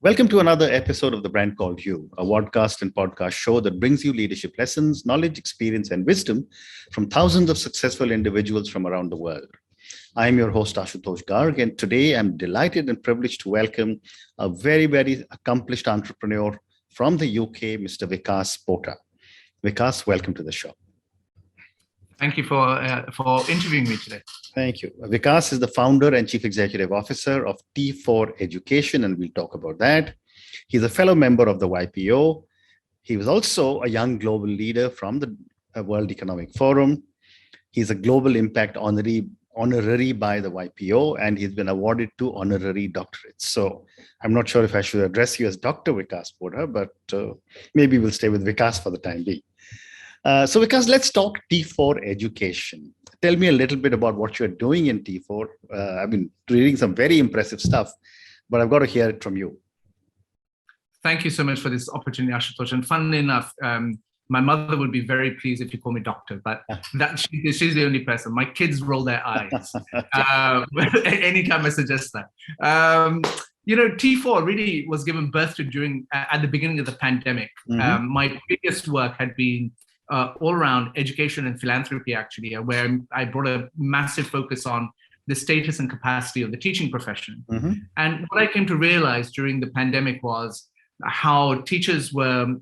Welcome to another episode of The Brand Called You, a podcast and podcast show that brings you leadership lessons, knowledge, experience, and wisdom from thousands of successful individuals from around the world. I'm your host, Ashutosh Garg, and today I'm delighted and privileged to welcome a very, very accomplished entrepreneur from the UK, Mr. Vikas Pota. Vikas, welcome to the show. Thank you for interviewing me today. Thank you. Vikas is the founder and chief executive officer of T4 Education, and we'll talk about that. He's a fellow member of the YPO. He was also a young global leader from the World Economic Forum. He's a global impact honorary by the YPO, and he's been awarded 2 honorary doctorates. So I'm not sure if I should address you as Dr. Vikas Pota, but maybe we'll stay with Vikas for the time being. So Vikas, let's talk T4 Education. Tell me a little bit about what you're doing in T4. I've been reading some very impressive stuff, but I've got to hear it from you. Thank you so much for this opportunity, Ashutosh. And funnily enough, my mother would be very pleased if you call me doctor, but she's the only person. My kids roll their eyes anytime I suggest that. T4 really was given birth to at the beginning of the pandemic. Mm-hmm. My previous work had been all around education and philanthropy, actually, where I brought a massive focus on the status and capacity of the teaching profession. Mm-hmm. And what I came to realize during the pandemic was how teachers were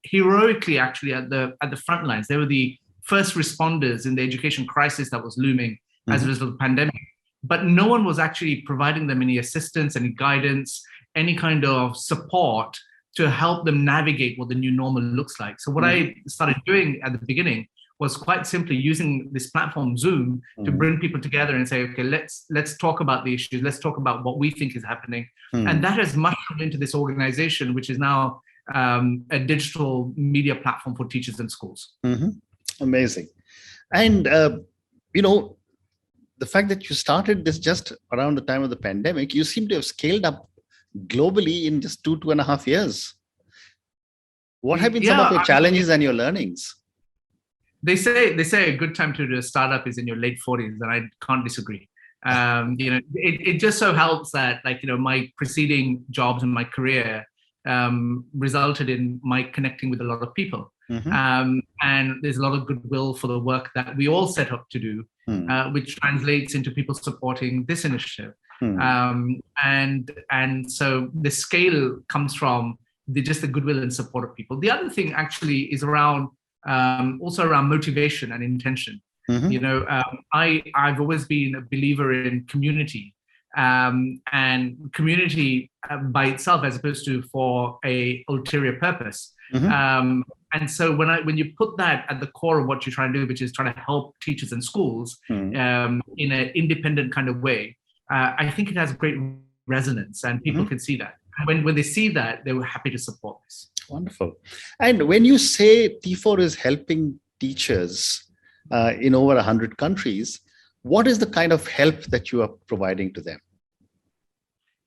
heroically actually at the front lines. They were the first responders in the education crisis that was looming mm-hmm. as a result of the pandemic. But no one was actually providing them any assistance, any guidance, any kind of support to help them navigate what the new normal looks like. So what I started doing at the beginning was quite simply using this platform, Zoom, to bring people together and say, okay, let's talk about the issues. Let's talk about what we think is happening. And that has mushroomed into this organization, which is now a digital media platform for teachers and schools. Mm-hmm. Amazing. And, the fact that you started this just around the time of the pandemic, you seem to have scaled up globally in just 2.5 years. What have been some of your challenges and your learnings? They say a good time to do a startup is in your late 40s, and I can't disagree. It just so helps that my preceding jobs in my career resulted in my connecting with a lot of people. Mm-hmm. And there's a lot of goodwill for the work that we all set up to do, which translates into people supporting this initiative. And so the scale comes from just the goodwill and support of people. The other thing actually is around motivation and intention. Mm-hmm. I've always been a believer in community, and community by itself as opposed to for a ulterior purpose. Mm-hmm. And so when you put that at the core of what you're trying to do, which is trying to help teachers and schools in an independent kind of way, I think it has great resonance, and people can see that. When they see that, they were happy to support this. Wonderful. And when you say T4 is helping teachers in over 100 countries, what is the kind of help that you are providing to them?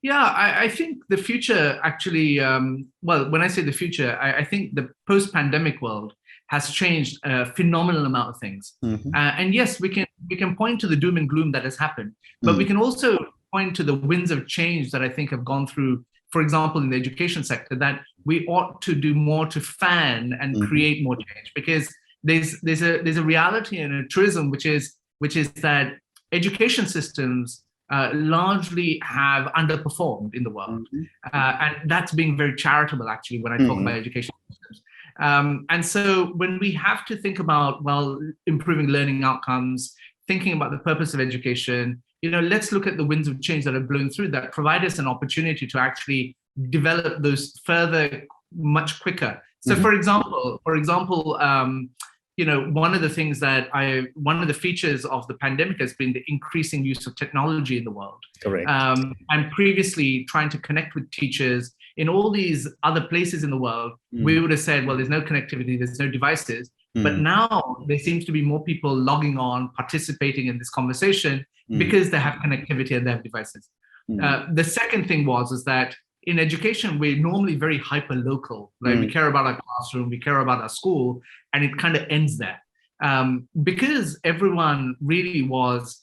Yeah, I think the future actually, when I say the future, I think the post-pandemic world has changed a phenomenal amount of things. Mm-hmm. And yes, we can point to the doom and gloom that has happened, but we can also point to the winds of change that I think have gone through, for example, in the education sector, that we ought to do more to fan and create more change, because there's a reality and a truism, which is that education systems largely have underperformed in the world. And that's being very charitable, actually, when I talk about education systems. And so when we have to think about, improving learning outcomes, thinking about the purpose of education, let's look at the winds of change that are blowing through that provide us an opportunity to actually develop those further much quicker. So for example, one of the things one of the features of the pandemic has been the increasing use of technology in the world. Correct. And previously trying to connect with teachers in all these other places in the world, we would have said, well, there's no connectivity, there's no devices. But now there seems to be more people logging on, participating in this conversation because they have connectivity and they have devices. The second thing is that in education, we're normally very hyper-local. We care about our classroom, we care about our school, and it kind of ends there. Because everyone really was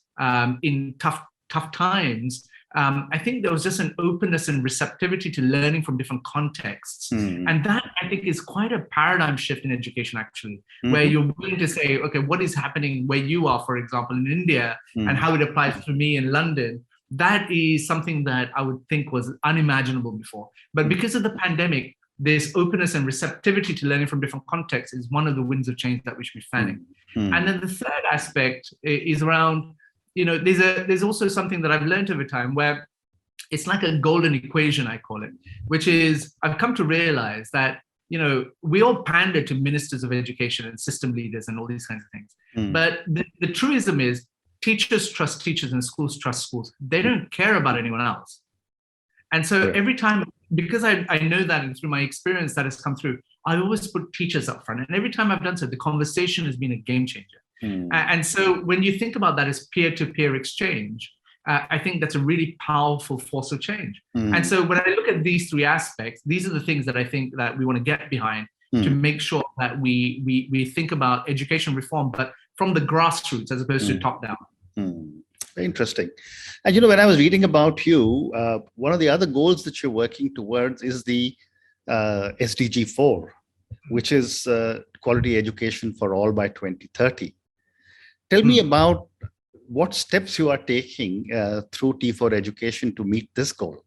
in tough times, I think there was just an openness and receptivity to learning from different contexts. And that, I think, is quite a paradigm shift in education, actually, where you're willing to say, okay, what is happening where you are, for example, in India, and how it applies to me in London. That is something that I would think was unimaginable before. But because of the pandemic, this openness and receptivity to learning from different contexts is one of the winds of change that we should be fanning. And then the third aspect is around, there's also something that I've learned over time where it's like a golden equation, I call it, which is I've come to realize that, we all pander to ministers of education and system leaders and all these kinds of things. But the truism is teachers trust teachers and schools trust schools. They don't care about anyone else. And so every time, because I know that, and through my experience that has come through, I always put teachers up front. And every time I've done so, the conversation has been a game changer. And so when you think about that as peer-to-peer exchange, I think that's a really powerful force of change. And so when I look at these three aspects, these are the things that I think that we want to get behind to make sure that we think about education reform, but from the grassroots as opposed to top-down. Very interesting. And when I was reading about you, one of the other goals that you're working towards is the SDG 4, which is quality education for all by 2030. Tell me about what steps you are taking through T4 Education to meet this goal.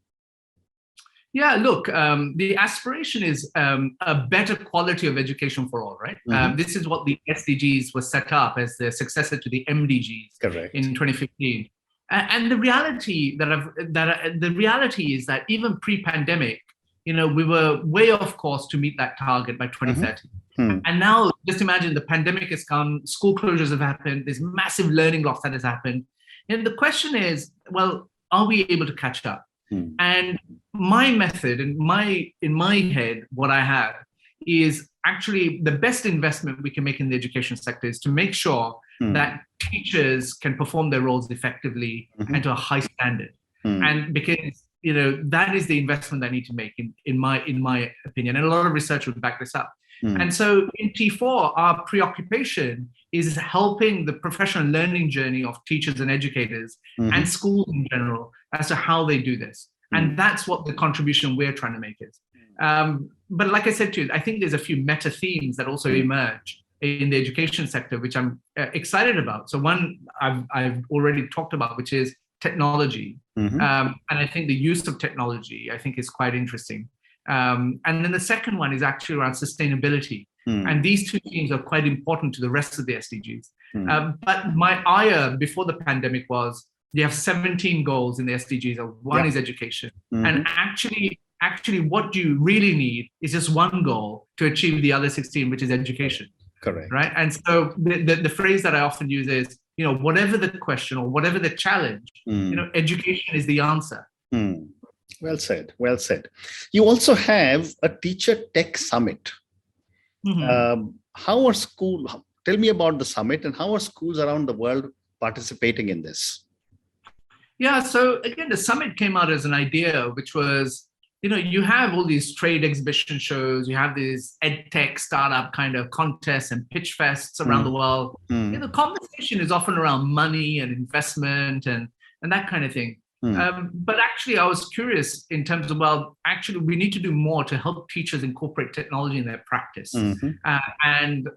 Yeah, look, the aspiration is a better quality of education for all, right? This is what the SDGs was set up as the successor to the MDGs in 2015. And the reality the reality is that even pre-pandemic, we were way off course to meet that target by 2030. And now just imagine the pandemic has come, school closures have happened, there's massive learning loss that has happened. And the question is, well, are we able to catch up? And my method and in my head, what I have is actually the best investment we can make in the education sector is to make sure that teachers can perform their roles effectively and to a high standard. And because that is the investment I need to make in my opinion, and a lot of research would back this up. And so in T4, our preoccupation is helping the professional learning journey of teachers and educators and schools in general as to how they do this. And that's what the contribution we're trying to make is. But like I said to you, I think there's a few meta themes that also emerge in the education sector, which I'm excited about. So one I've already talked about, which is technology. And I think the use of technology, I think, is quite interesting. And then the second one is actually around sustainability. And these two themes are quite important to the rest of the SDGs. But my ire before the pandemic was, you have 17 goals in the SDGs, one is education. And actually what you really need is just one goal to achieve the other 16, which is education. Correct. Right. And so the phrase that I often use is, whatever the question or whatever the challenge, education is the answer. Well said. Well said. You also have a teacher tech summit. How are schools? Tell me about the summit and how are schools around the world participating in this? Yeah. So again, the summit came out as an idea, which was, you have all these trade exhibition shows, you have these ed tech startup kind of contests and pitch fests around the world. The conversation is often around money and investment and that kind of thing. But actually, I was curious in terms of, actually, we need to do more to help teachers incorporate technology in their practice. And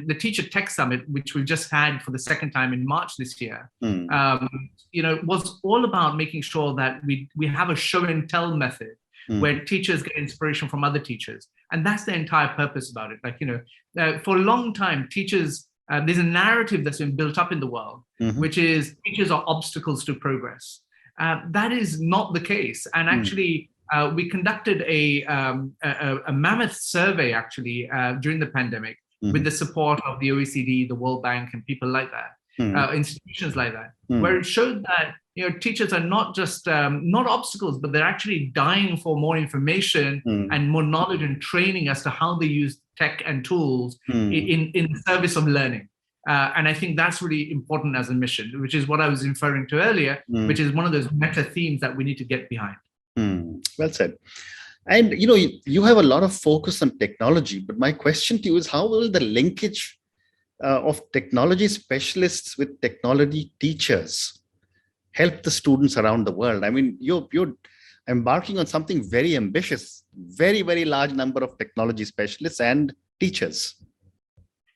the Teacher Tech Summit, which we just had for the second time in March this year, was all about making sure that we have a show and tell method where teachers get inspiration from other teachers. And that's the entire purpose about it. Like, for a long time, teachers, there's a narrative that's been built up in the world, which is teachers are obstacles to progress. That is not the case. And actually, we conducted a mammoth survey, actually, during the pandemic with the support of the OECD, the World Bank, and people like that, institutions like that, where it showed that teachers are not just not obstacles, but they're actually dying for more information and more knowledge and training as to how they use tech and tools in the service of learning. And I think that's really important as a mission, which is what I was referring to earlier, which is one of those meta themes that we need to get behind. Well said. And you have a lot of focus on technology, but my question to you is, how will the linkage of technology specialists with technology teachers help the students around the world. I mean, you're embarking on something very ambitious, very, very large number of technology specialists and teachers.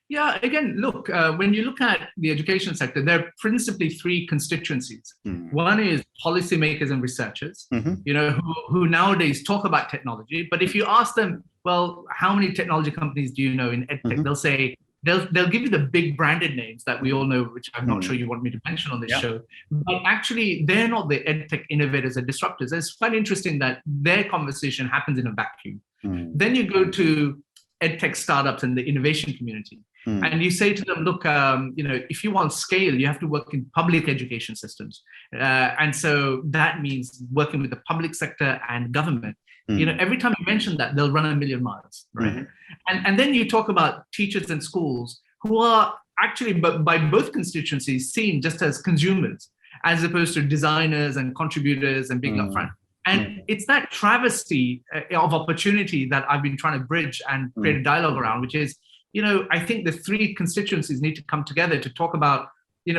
Yeah, again, look, when you look at the education sector, there are principally three constituencies. One is policymakers and researchers, who nowadays talk about technology. But if you ask them, well, how many technology companies do you know in EdTech? They'll say, they'll give you the big branded names that we all know, which I'm not sure you want me to mention on this show. But actually, they're not the EdTech innovators and disruptors. It's quite interesting that their conversation happens in a vacuum. Then you go to EdTech startups and the innovation community. And you say to them, look, if you want scale, you have to work in public education systems. And so that means working with the public sector and government. Every time you mention that, they'll run a million miles, right? And then you talk about teachers and schools who are actually, by both constituencies, seen just as consumers, as opposed to designers and contributors and being upfront. And it's that travesty of opportunity that I've been trying to bridge and create a dialogue around, which is, I think the three constituencies need to come together to talk about,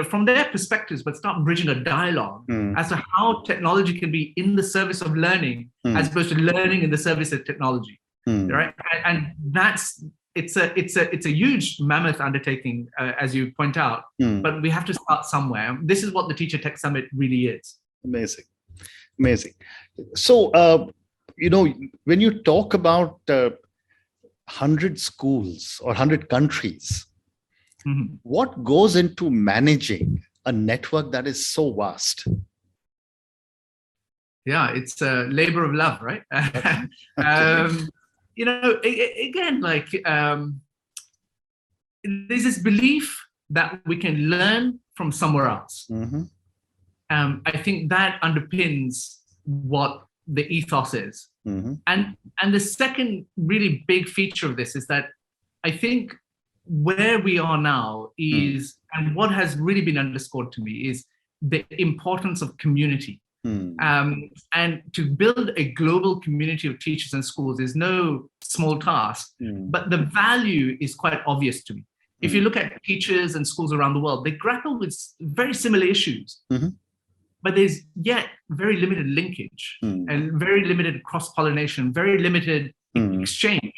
from their perspectives, but start bridging a dialogue as to how technology can be in the service of learning as opposed to learning in the service of technology, right? And it's a huge mammoth undertaking, as you point out, but we have to start somewhere. This is what the Teacher Tech Summit really is. Amazing. So, when you talk about 100 schools or 100 countries, what goes into managing a network that is so vast? Yeah, it's a labor of love, right? Again, there's this belief that we can learn from somewhere else. I think that underpins what the ethos is. And the second really big feature of this is that I think where we are now is, and what has really been underscored to me is the importance of community. And to build a global community of teachers and schools is no small task, but the value is quite obvious to me. If you look at teachers and schools around the world, they grapple with very similar issues. But there's yet very limited linkage and very limited cross-pollination, very limited exchange.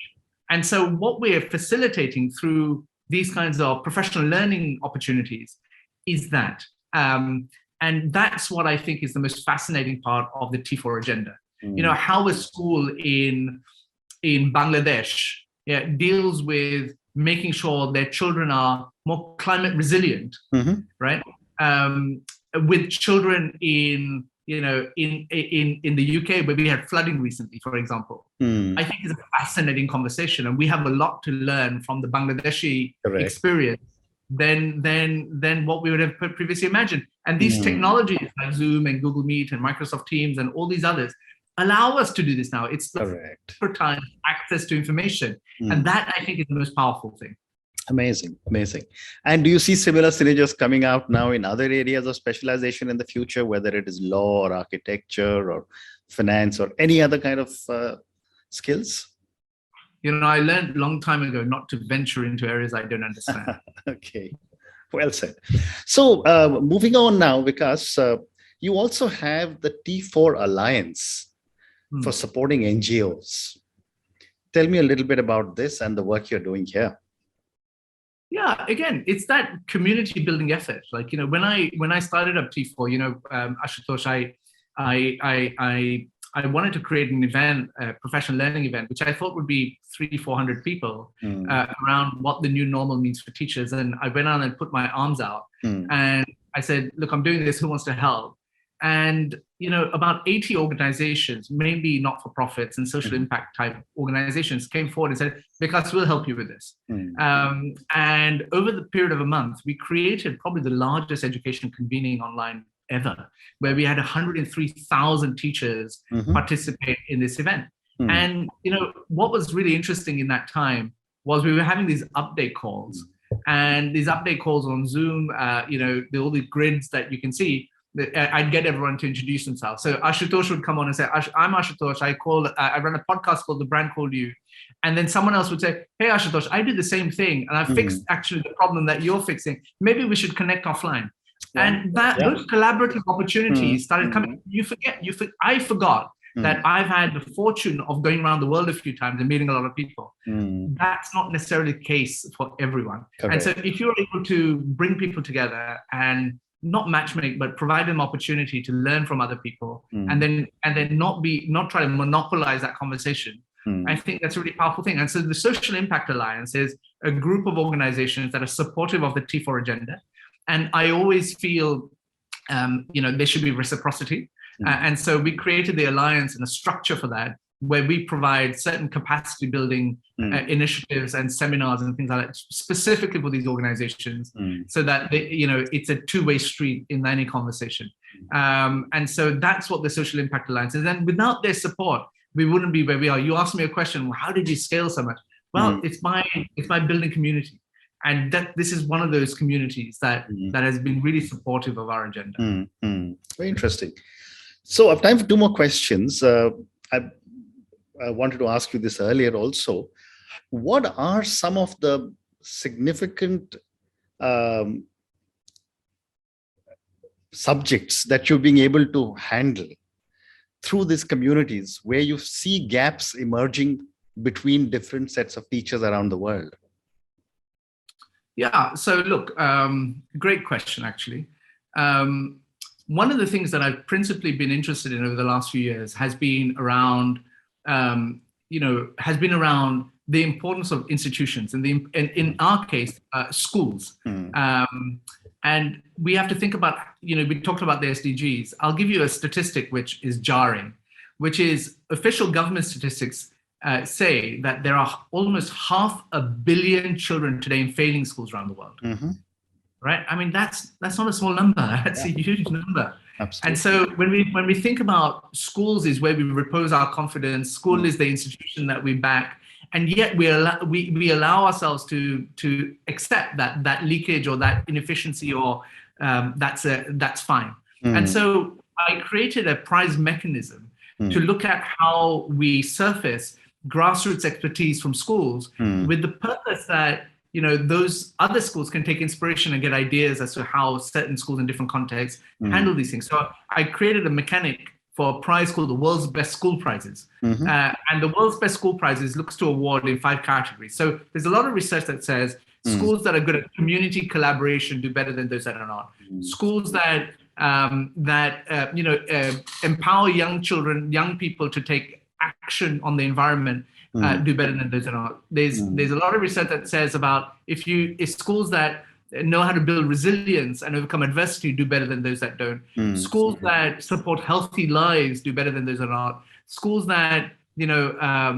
And so what we're facilitating through these kinds of professional learning opportunities is that. And that's what I think is the most fascinating part of the T4 agenda. How a school in Bangladesh deals with making sure their children are more climate resilient, right? With children in the UK, where we had flooding recently, for example, I think is a fascinating conversation, and we have a lot to learn from the Bangladeshi experience than what we would have previously imagined. And these technologies like Zoom and Google Meet and Microsoft Teams and all these others allow us to do this now. It's the for time access to information, and that I think is the most powerful thing. Amazing. And do you see similar synergies coming out now in other areas of specialization in the future, whether it is law or architecture or finance or any other kind of skills? I learned a long time ago not to venture into areas I don't understand. Okay, well said. So moving on now, Vikas, you also have the T4 Alliance for supporting NGOs. Tell me a little bit about this and the work you're doing here. Yeah, again, it's that community building effort. Like, when I started up T4, Ashutosh, I wanted to create an event, a professional learning event, which I thought would be 300-400 people around what the new normal means for teachers. And I went on and put my arms out and I said, look, I'm doing this, who wants to help? And, about 80 organizations, mainly not-for-profits and social impact type organizations came forward and said, Vikas, we'll help you with this. And over the period of a month, we created probably the largest education convening online ever, where we had 103,000 teachers participate in this event. And, what was really interesting in that time was we were having these update calls, and these update calls on Zoom, all the grids that you can see, I'd get everyone to introduce themselves. So Ashutosh would come on and say, I'm Ashutosh. I run a podcast called The Brand Called You. And then someone else would say, hey, Ashutosh, I did the same thing. And I fixed actually the problem that you're fixing. Maybe we should connect offline. And those collaborative opportunities started coming. I forgot that I've had the fortune of going around the world a few times and meeting a lot of people. That's not necessarily the case for everyone. Correct. And so if you're able to bring people together and not matchmake, but provide them opportunity to learn from other people, and then not try to monopolize that conversation, I think that's a really powerful thing. And so the Social Impact Alliance is a group of organizations that are supportive of the T4 agenda. And I always feel, there should be reciprocity. And so we created the Alliance and a structure for that, where we provide certain capacity building initiatives and seminars and things like that, specifically for these organizations, so that it's a two-way street in any conversation. And so that's what the Social Impact Alliance is. And without their support, we wouldn't be where we are. You asked me a question, well, how did you scale so much? Well, it's by building community. And this is one of those communities that has been really supportive of our agenda. Very interesting. So I have time for two more questions. I wanted to ask you this earlier also. What are some of the significant subjects that you're being able to handle through these communities where you see gaps emerging between different sets of teachers around the world? Yeah, so look, great question, actually. One of the things that I've principally been interested in over the last few years has been around, the importance of institutions, and in our case, schools. And we have to think about, we talked about the SDGs. I'll give you a statistic which is jarring, which is official government statistics say that there are almost 500 million children today in failing schools around the world. Right? I mean, that's not a small number. That's a huge number. Absolutely. And so when we think about schools is where we repose our confidence, school is the institution that we back, and yet we allow ourselves to accept that leakage or that inefficiency, or that's fine. And so I created a prize mechanism to look at how we surface grassroots expertise from schools with the purpose that those other schools can take inspiration and get ideas as to how certain schools in different contexts handle these things. So I created a mechanic for a prize called the World's Best School Prizes. And the World's Best School Prizes looks to award in 5 categories. So there's a lot of research that says schools that are good at community collaboration do better than those that are not. Schools that empower young people to take action on the environment do better than those that are not. There's a lot of research that says about if schools that know how to build resilience and overcome adversity do better than those that don't. Schools that support healthy lives do better than those that are not. Schools that are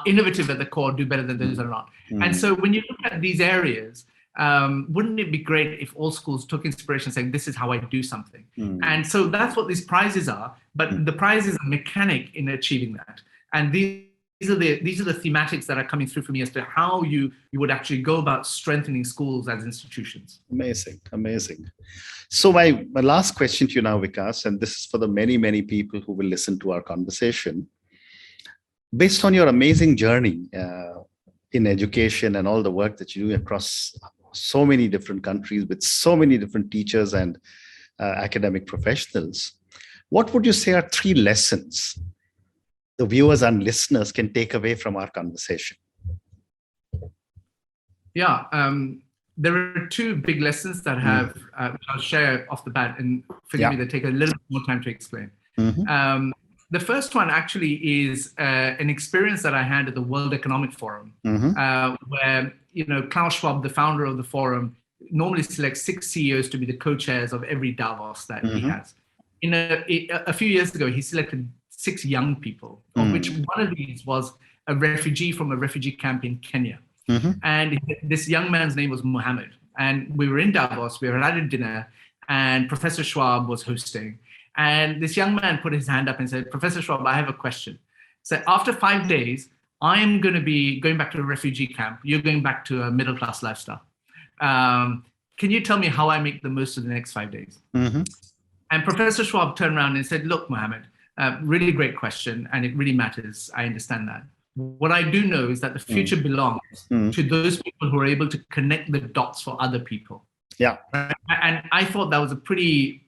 innovative at the core do better than those that are not. And so when you look at these areas, wouldn't it be great if all schools took inspiration saying, this is how I do something? And so that's what these prizes are, but the prize is a mechanic in achieving that. And these are the thematics that are coming through for me as to how you would actually go about strengthening schools as institutions. Amazing. So my last question to you now, Vikas, and this is for the many, many people who will listen to our conversation. Based on your amazing journey in education and all the work that you do across so many different countries with so many different teachers and academic professionals, what would you say are 3 lessons the viewers and listeners can take away from our conversation? Yeah, there are 2 big lessons that have, which I'll share off the bat, and forgive me, they take a little bit more time to explain. The first one actually is an experience that I had at the World Economic Forum, where Klaus Schwab, the founder of the forum, normally selects 6 CEOs to be the co-chairs of every Davos that he has. A few years ago, he selected 6 young people, of which one of these was a refugee from a refugee camp in Kenya. And this young man's name was Mohammed. And we were in Davos, we were at a dinner, and Professor Schwab was hosting. And this young man put his hand up and said, Professor Schwab, I have a question. So after 5 days, I am going to be going back to a refugee camp. You're going back to a middle-class lifestyle. Can you tell me how I make the most of the next 5 days? And Professor Schwab turned around and said, look, Mohammed, really great question, and it really matters. I understand that. What I do know is that the future belongs to those people who are able to connect the dots for other people. Yeah. And I thought that was a pretty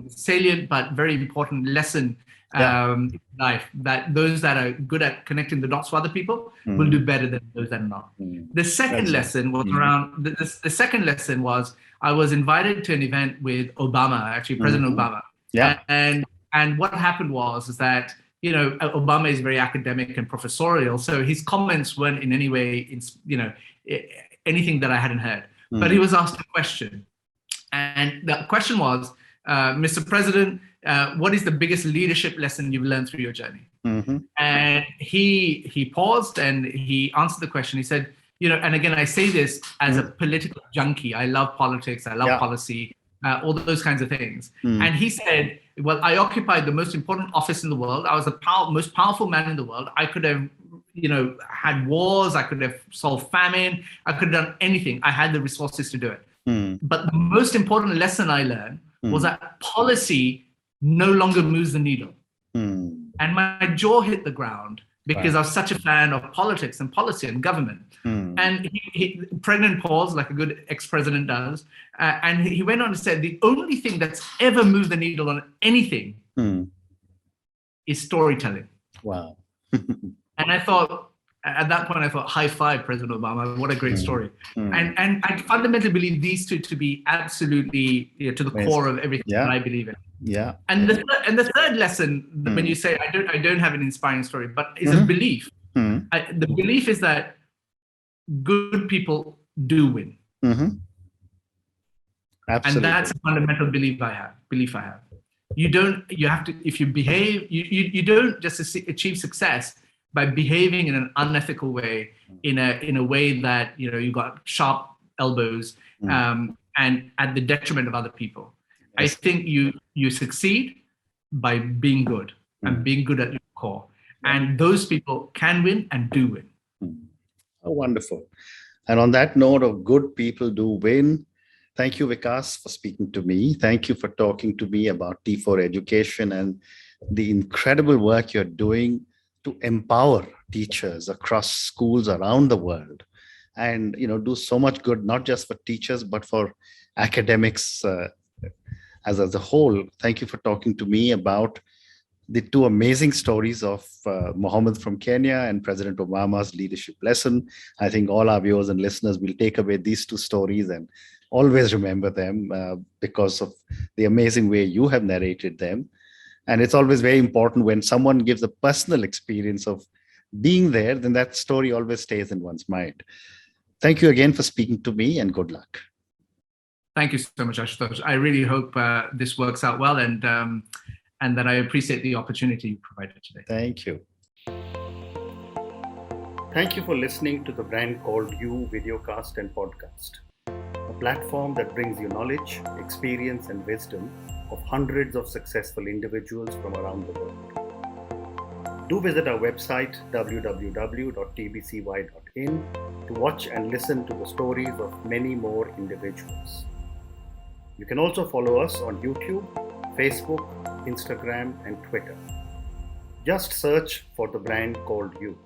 salient but very important lesson in life, that those that are good at connecting the dots for other people will do better than those that are not. The second lesson was around, the second lesson was, I was invited to an event with Obama, actually President Obama. Yeah. And what happened was that, you know, Obama is very academic and professorial, so his comments weren't in any way, you know, anything that I hadn't heard. But he was asked a question. And the question was, Mr. President, what is the biggest leadership lesson you've learned through your journey? And he paused and he answered the question. He said, you know, and again, I say this as a political junkie. I love politics. I love policy, all those kinds of things. And he said, well, I occupied the most important office in the world. I was the most powerful man in the world. I could have, you know, had wars. I could have solved famine. I could have done anything. I had the resources to do it. But the most important lesson I learned was that policy no longer moves the needle. And my jaw hit the ground because I was such a fan of politics and policy and government. And President paused, like a good ex-president does. And he went on to say, the only thing that's ever moved the needle on anything is storytelling. Wow. And I thought, at that point, I thought, high five, President Obama, what a great story. And I fundamentally believe these two to be absolutely, you know, to the core of everything that I believe in. Yeah. And the third lesson, when you say, I don't have an inspiring story, but is a belief. The belief is that good people do win. Absolutely. And that's a fundamental belief I have. You have to, if you behave, you don't just achieve success by behaving in an unethical way, in a way that, you know, you got sharp elbows, and at the detriment of other people. I think you succeed by being good and being good at your core. And those people can win and do win. Oh, wonderful. And on that note of good people do win, thank you, Vikas, for speaking to me. Thank you for talking to me about T4 education and the incredible work you're doing to empower teachers across schools around the world, and, you know, do so much good, not just for teachers, but for academics as a whole. Thank you for talking to me about the two amazing stories of Mohammed from Kenya and President Obama's leadership lesson. I think all our viewers and listeners will take away these two stories and always remember them because of the amazing way you have narrated them. And it's always very important when someone gives a personal experience of being there, then that story always stays in one's mind. Thank you again for speaking to me, and good luck. Thank you so much, Ashutosh. I really hope this works out well, and that I appreciate the opportunity you provided today. Thank you. Thank you for listening to the Brand Called You videocast and podcast, a platform that brings you knowledge, experience, and wisdom of hundreds of successful individuals from around the world. Do visit our website www.tbcy.in to watch and listen to the stories of many more individuals. You can also follow us on YouTube, Facebook, Instagram, and Twitter. Just search for the Brand Called You.